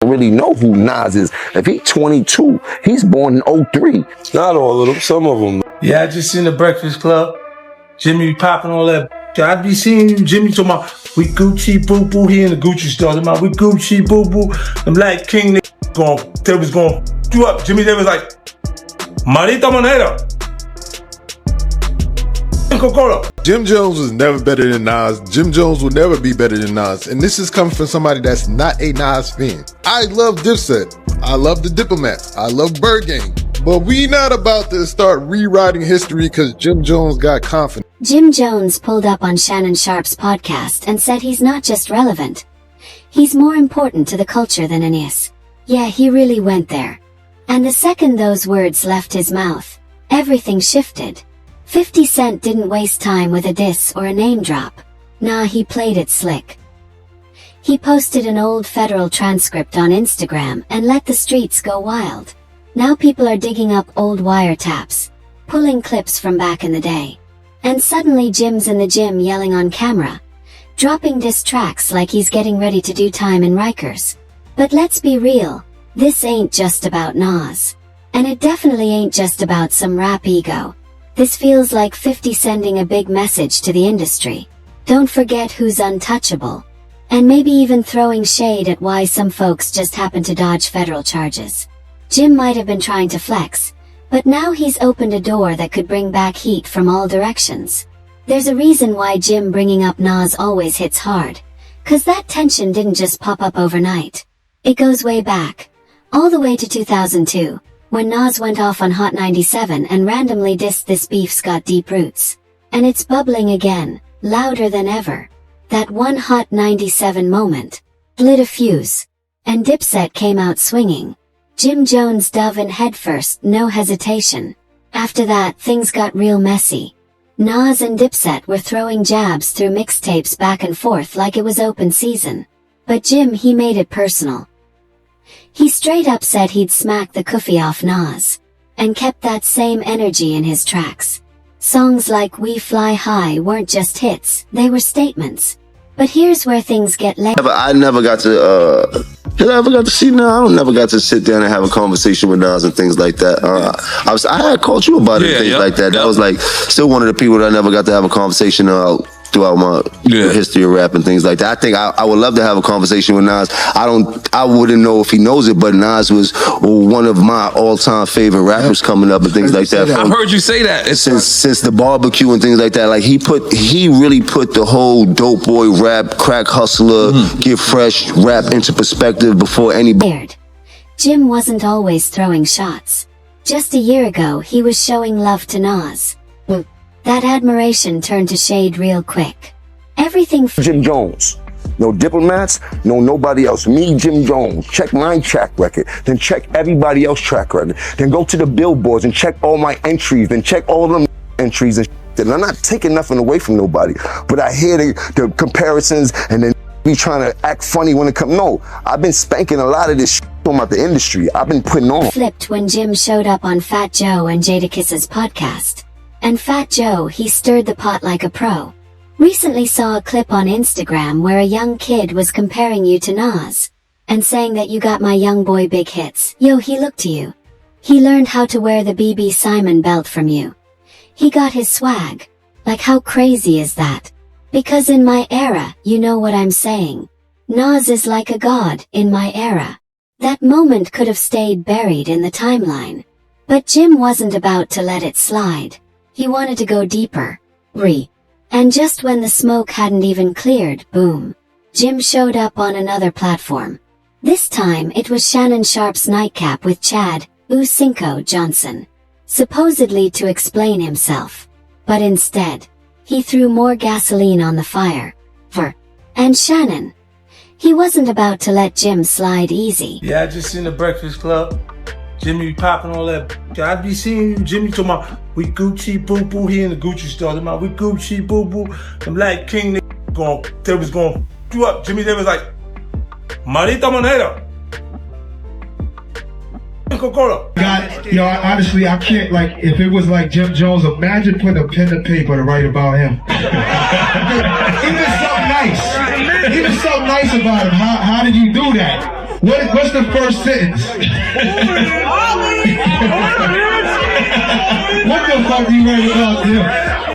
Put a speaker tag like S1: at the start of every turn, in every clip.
S1: really know who Nas is. If he's 22, he's born in 03.
S2: Not all of them, some of them.
S3: Yeah, I just seen the Breakfast Club. Jimmy popping all that. I be seeing you, Jimmy talking about we Gucci boo boo. He in the Gucci store. Talking about we Gucci boo boo. I'm like King they was going you up. Jimmy, they was like Marita Moneda. Coca-Cola.
S4: Jim Jones was never better than Nas. Jim Jones will never be better than Nas. And this is coming from somebody that's not a Nas fan. I love Dipset. I love the Diplomats. I love Bird Gang. But we not about to start rewriting history because Jim Jones got confident.
S5: Jim Jones pulled up on Shannon Sharpe's podcast and said he's not just relevant. He's more important to the culture than an is. Yeah, he really went there. And the second those words left his mouth, everything shifted. 50 Cent didn't waste time with a diss or a name drop. Nah, he played it slick. He posted an old federal transcript on Instagram and let the streets go wild. Now people are digging up old wiretaps, pulling clips from back in the day. And suddenly Jim's in the gym yelling on camera, dropping diss tracks like he's getting ready to do time in Rikers. But let's be real, this ain't just about Nas. And it definitely ain't just about some rap ego. This feels like 50 sending a big message to the industry. Don't forget who's untouchable. And maybe even throwing shade at why some folks just happen to dodge federal charges. Jim might have been trying to flex, but now he's opened a door that could bring back heat from all directions. There's a reason why Jim bringing up Nas always hits hard. 'Cause that tension didn't just pop up overnight. It goes way back. All the way to 2002. When Nas went off on Hot 97 and randomly dissed This Beef's Got Deep Roots. And it's bubbling again, louder than ever. That one Hot 97 moment lit a fuse. And Dipset came out swinging. Jim Jones dove in headfirst, no hesitation. After that, things got real messy. Nas and Dipset were throwing jabs through mixtapes back and forth like it was open season. But Jim, he made it personal. He straight up said he'd smack the kufi off Nas, and kept that same energy in his tracks. Songs like We Fly High weren't just hits, they were statements. But here's where things get
S1: I never got to see Nas. I never got to sit down and have a conversation with Nas and things like that. I had called you about it and things like that. That was like still one of the people that I never got to have a conversation throughout my history of rap and things like that. I think I would love to have a conversation with Nas. I wouldn't know if he knows it, but Nas was one of my all-time favorite rappers coming up and things like that.
S2: I've heard you say that.
S1: Since the barbecue and things like that. Like he really put the whole dope boy rap, crack hustler, get fresh rap into perspective before anybody.
S5: Jim wasn't always throwing shots. Just a year ago, he was showing love to Nas. That admiration turned to shade real quick. Everything
S1: Jim Jones. No diplomats, no nobody else. Me, Jim Jones. Check my track record. Then check everybody else's track record. Then go to the billboards and check all my entries. Then check all them entries and shit. And I'm not taking nothing away from nobody. But I hear the comparisons and then be trying to act funny when it comes. No, I've been spanking a lot of this shit about the industry. I've been putting on.
S5: Flipped when Jim showed up on Fat Joe and Jadakiss's podcast. And Fat Joe, he stirred the pot like a pro. Recently saw a clip on Instagram where a young kid was comparing you to Nas. And saying that you got my young boy big hits. Yo, he looked to you. He learned how to wear the BB Simon belt from you. He got his swag. Like how crazy is that? Because in my era, you know what I'm saying. Nas is like a god in my era. That moment could have stayed buried in the timeline. But Jim wasn't about to let it slide. He wanted to go deeper. And just when the smoke hadn't even cleared, boom. Jim showed up on another platform. This time it was Shannon Sharpe's Nightcap with Chad Cinco Johnson. Supposedly to explain himself. But instead, he threw more gasoline on the fire. And Shannon. He wasn't about to let Jim slide easy.
S3: Yeah, I just seen the Breakfast Club. Jimmy popping all that. I be seeing you, Jimmy talking about we Gucci boo boo. He in the Gucci store. Talking about we Gucci boo boo. I'm like King they was going you up. Jimmy, they was like Marita Moneda. Coca-Cola.
S6: God, honestly, I can't, like, if it was like Jim Jones, imagine putting a pen to paper to write about him. He was so nice. He was so nice about him. How did you do that? What's the first sentence? What the fuck you ready about Jim?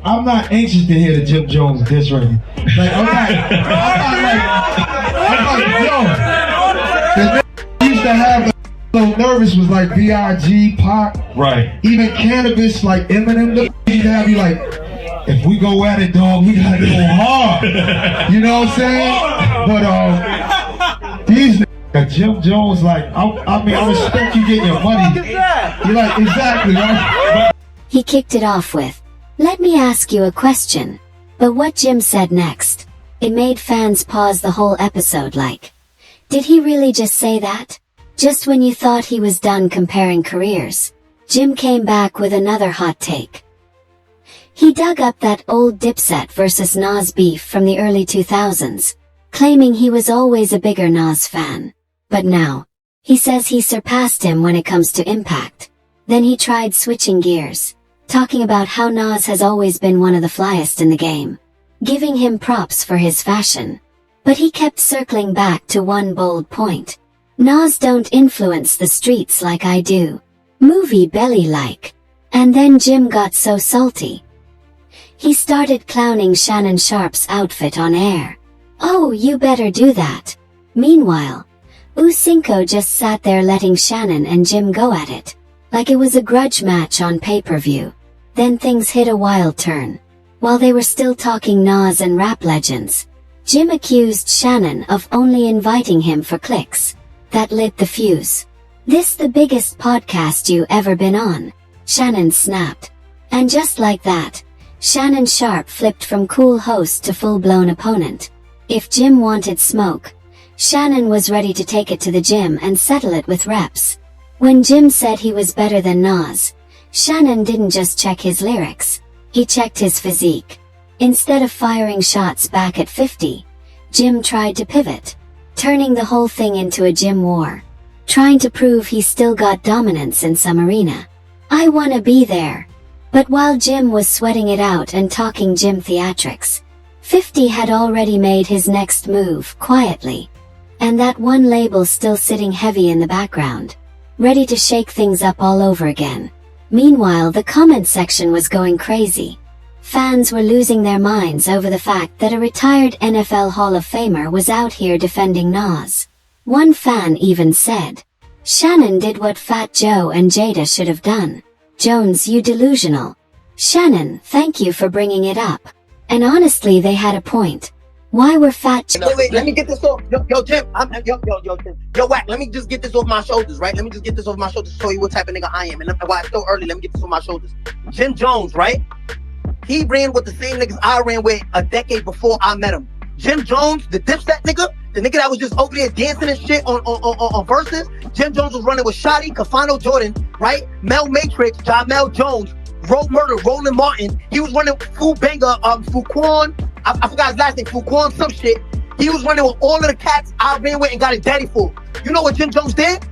S6: I'm not anxious to hear the Jim Jones diss record. Like I'm like, yo. The used to have so nervous was like B.I.G., Pac, right? Even Cannabis, like Eminem, used to have you like, if we go at it, dog, we gotta go hard. You know what I'm saying? But these Jim Jones, like, I mean, I respect you getting your money. You're like, exactly, right?
S5: He kicked it off with, "Let me ask you a question." But what Jim said next, it made fans pause the whole episode like, did he really just say that? Just when you thought he was done comparing careers, Jim came back with another hot take. He dug up that old Dipset versus Nas beef from the early 2000s, claiming he was always a bigger Nas fan. But now, he says he surpassed him when it comes to impact. Then he tried switching gears, talking about how Nas has always been one of the flyest in the game, giving him props for his fashion. But he kept circling back to one bold point. Nas don't influence the streets like I do. Movie belly like. And then Jim got so salty. He started clowning Shannon Sharpe's outfit on air. Oh, you better do that. Meanwhile, UNCENSORED just sat there letting Shannon and Jim go at it, like it was a grudge match on pay-per-view. Then things hit a wild turn. While they were still talking Nas and rap legends, Jim accused Shannon of only inviting him for clicks. That lit the fuse. "This the biggest podcast you ever been on," Shannon snapped. And just like that, Shannon Sharpe flipped from cool host to full-blown opponent. If Jim wanted smoke, Shannon was ready to take it to the gym and settle it with reps. When Jim said he was better than Nas, Shannon didn't just check his lyrics, he checked his physique. Instead of firing shots back at 50, Jim tried to pivot, turning the whole thing into a gym war, trying to prove he still got dominance in some arena. "I wanna be there." But while Jim was sweating it out and talking gym theatrics, 50 had already made his next move quietly. And that one label still sitting heavy in the background, ready to shake things up all over again. Meanwhile, the comment section was going crazy. Fans were losing their minds over the fact that a retired NFL Hall of Famer was out here defending Nas. One fan even said, "Shannon did what Fat Joe and Jada should have done. Jones, you delusional." Shannon, thank you for bringing it up. And honestly, they had a point. Why were Fat
S7: Wait, let me get this off. Yo, Jim, yo, Wack, let me just get this off my shoulders, right? Let me just get this off my shoulders to show you what type of nigga I am. And why it's so early, let me get this off my shoulders. Jim Jones, right? He ran with the same niggas I ran with a decade before I met him. Jim Jones, the Dipset nigga, the nigga that was just over there dancing and shit on verses. Jim Jones was running with Shotty, Cafano Jordan, right? Mel Matrix, Jamel Jones, Road Murder, Roland Martin. He was running Fu Banger, Fuquan. I forgot his last name, Fuquan, some shit. He was running with all of the cats I ran with and got his daddy for. You know what Jim Jones did?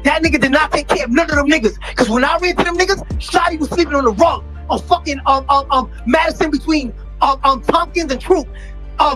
S7: That nigga did not take care of none of them niggas. Cause when I ran to them niggas, Shotty was sleeping on the rug. On fucking Madison between Tompkins and Troop.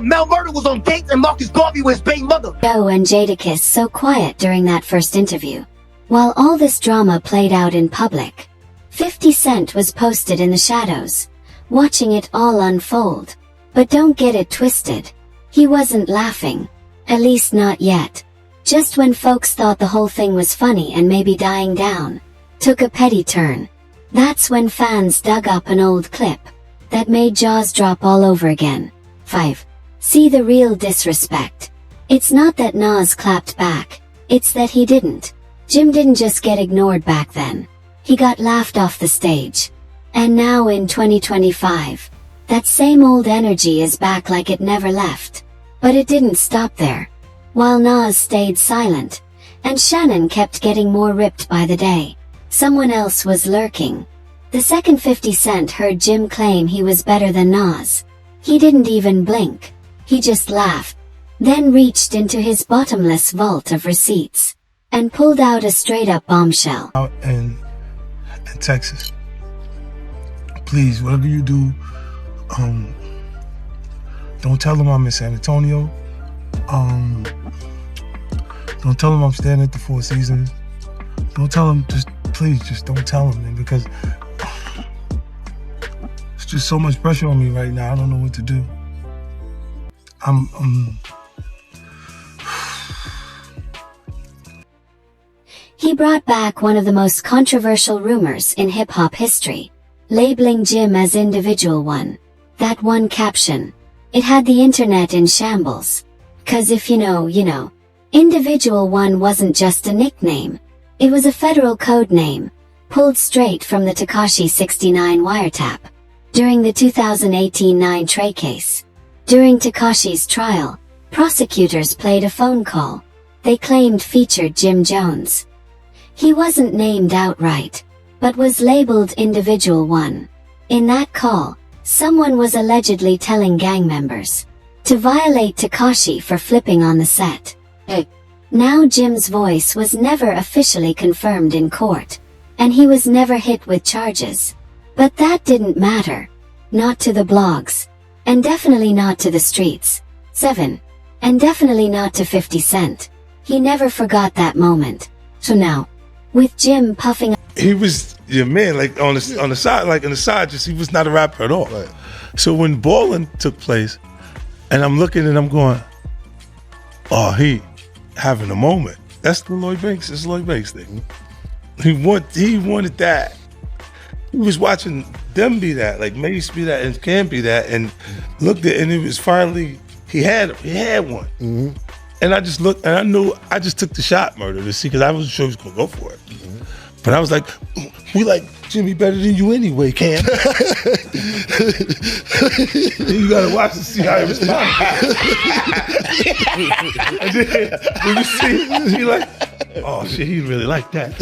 S7: Mel Murder was on dates and Marcus Garvey was his baby mother.
S5: Joe and Jadakiss so quiet during that first interview? While all this drama played out in public, 50 Cent was posted in the shadows, watching it all unfold. But don't get it twisted. He wasn't laughing. At least not yet. Just when folks thought the whole thing was funny and maybe dying down, took a petty turn. That's when fans dug up an old clip that made jaws drop all over again. 5. See the real disrespect. It's not that Nas clapped back, it's that he didn't. Jim didn't just get ignored back then. He got laughed off the stage. And now in 2025, that same old energy is back like it never left. But it didn't stop there. While Nas stayed silent, and Shannon kept getting more ripped by the day, someone else was lurking. The second 50 Cent heard Jim claim he was better than Nas, he didn't even blink. He just laughed, then reached into his bottomless vault of receipts, and pulled out a straight-up bombshell.
S3: Out in Texas, please, whatever you do, don't tell them I'm in San Antonio. Don't tell him I'm staying at the Four Seasons. Don't tell him, please, don't tell him, man, because it's just so much pressure on me right now. I don't know what to do.
S5: He brought back one of the most controversial rumors in hip-hop history, labeling Jim as Individual One. That one caption, it had the internet in shambles. 'Cause if you know, you know. Individual One wasn't just a nickname. It was a federal code name, pulled straight from the Tekashi 69 wiretap. During the 2018 9 Trey case. During Tekashi's trial, prosecutors played a phone call they claimed featured Jim Jones. He wasn't named outright, but was labeled Individual One. In that call, someone was allegedly telling gang members to violate Tekashi for flipping on the set. Now Jim's voice was never officially confirmed in court, and he was never hit with charges. But that didn't matter. Not to the blogs. And definitely not to the streets. 7. And definitely not to 50 Cent. He never forgot that moment. So now, with Jim puffing,
S8: he was your man, like on the side, like on the side, just he was not a rapper at all. Right. So when Ballin' took place, and I'm looking and I'm going, oh, he having a moment. That's the Lloyd Banks. It's Lloyd Banks thing. He wanted that. He was watching them be that, like Mace be that, and Cam be that, and looked at, and it was finally he had one. Mm-hmm. And I just looked, and I knew I just took the shot, Murder, to see, because I wasn't sure he was gonna go for it. Mm-hmm. But I was like, we like Jimmy better than you anyway, Cam. You gotta watch to see how he responds. And then you see, he like, oh shit, he really like that.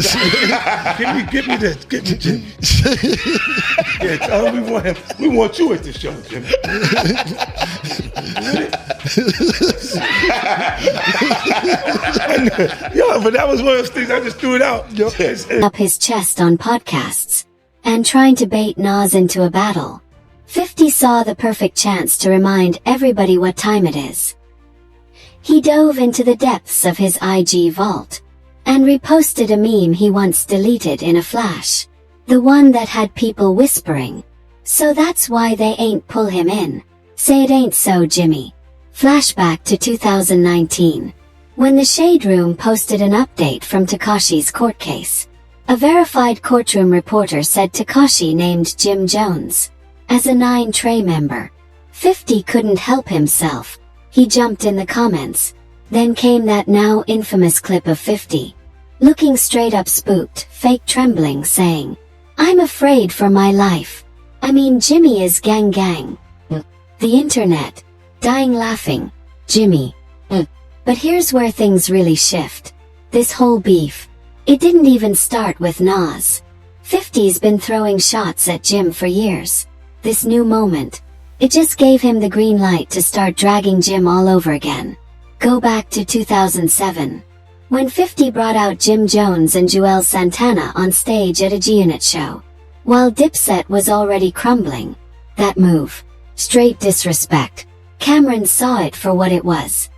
S8: give me this, get me Jimmy. Yeah, tell him we want you at the show, Jimmy. Yo, but that was one of those things I just threw it out.
S5: Up his chest on podcasts and trying to bait Nas into a battle. 50 saw the perfect chance to remind everybody what time it is. He dove into the depths of his IG vault and reposted a meme he once deleted in a flash. The one that had people whispering, "So that's why they ain't pull him in. Say it ain't so, Jimmy." Flashback to 2019. When the Shade Room posted an update from Tekashi's court case. A verified courtroom reporter said Tekashi named Jim Jones as a 9 Trey member. 50 couldn't help himself. He jumped in the comments. Then came that now infamous clip of 50. Looking straight up spooked, fake trembling, saying, "I'm afraid for my life. I mean, Jimmy is gang gang." The internet. Dying laughing. Jimmy. But here's where things really shift. This whole beef. It didn't even start with Nas. 50's been throwing shots at Jim for years. This new moment. It just gave him the green light to start dragging Jim all over again. Go back to 2007. When 50 brought out Jim Jones and Joel Santana on stage at a G-Unit show. While Dipset was already crumbling. That move. Straight disrespect. Cameron saw it for what it was.